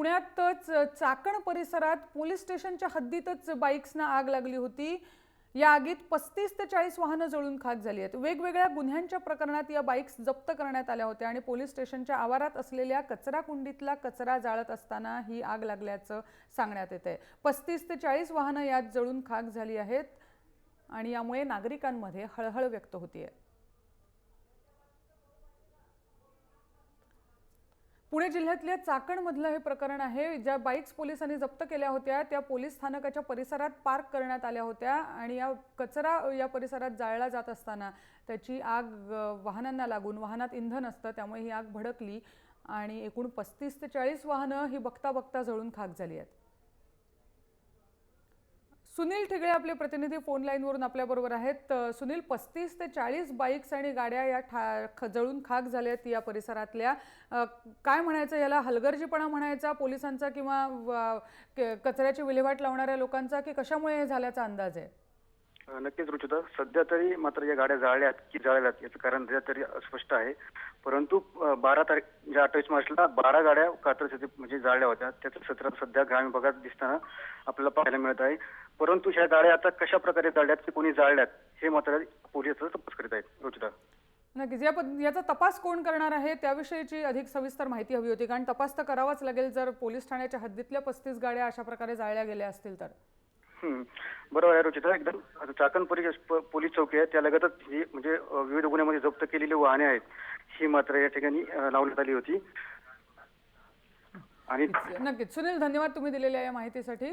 पुण्यातच चाकण परिसरात पोलीस स्टेशनच्या हद्दीतच बाईक्सना आग लागली होती। या आगीत 35 ते 40 वाहनं जळून खाक झाली आहेत। वेगवेगळ्या गुन्ह्यांच्या प्रकरणात या बाईक्स जप्त करण्यात आल्या होत्या आणि पोलीस स्टेशनच्या आवारात असलेल्या कचरा कुंडीतला कचरा जाळत असताना ही आग लागल्याचं सांगण्यात येतंय। 35 ते 40 वाहनं यात जळून खाक झाली आहेत आणि यामुळे नागरिकांमध्ये हळहळ व्यक्त होतीये। पुणे जिल्ह्यातल्या चाकणमधलं हे प्रकरण आहे। ज्या बाईक्स पोलिसांनी जप्त केल्या होत्या त्या पोलीस स्थानकाच्या परिसरात पार्क करण्यात आल्या होत्या आणि या कचरा या परिसरात जाळला जात असताना त्याची आग वाहनांना लागून, वाहनात इंधन असतं त्यामुळे ही आग भडकली आणि एकूण 35 ते 40 वाहनं ही बघता बघता जळून खाक झाली आहेत। सुनील ठिगळे आपले प्रतिनिधी फोन लाईनवरून आपल्याबरोबर आहेत। सुनील, 35 ते 40 बाईक्स आणि गाड्या या जळून खाक झाल्यात या परिसरातल्या। काय म्हणायचं याला, हलगर्जीपणा म्हणायचा पोलिसांचा किंवा कचऱ्याची विल्हेवाट लावणाऱ्या लोकांचा, की कशामुळे हे झाल्याचा अंदाज आहे? नक्कीच रुचिता, सध्या तरी मात्र या गाड्या जाळल्यात की जळाल्यात याचं कारण तरी अस्पष्ट आहे। परंतु 12 तारीख म्हणजे 28 मार्चला 12 गाड्या कात्रज म्हणजे जाळल्या होत्या। त्याचं 17 सध्या ग्रामीण भागात दिसताना आपल्याला पाहायला मिळत आहे। परंतु ह्या गाड्या आता कशा प्रकारे जाळल्यात की कोणी जाळल्यात हे मात्र पोलीस तपास करीत आहेत रुचिता। नक्कीच याचा तपास कोण करणार आहे त्याविषयीची अधिक सविस्तर माहिती हवी होती, कारण तपास तर करावाच लागेल जर पोलीस ठाण्याच्या हद्दीतल्या 35 गाड्या अशा प्रकारे जाळल्या गेल्या असतील तर। बरोबर आहे रुचिता, एकदम चाकण पोलीस चौकी आहे त्या लगतच ही म्हणजे विविध गुन्ह्यामध्ये जप्त केलेली वाहने आहेत ही मात्र या ठिकाणी लावण्यात आली होती। आणि नक्कीच सुनील, धन्यवाद तुम्ही दिलेल्या या माहितीसाठी।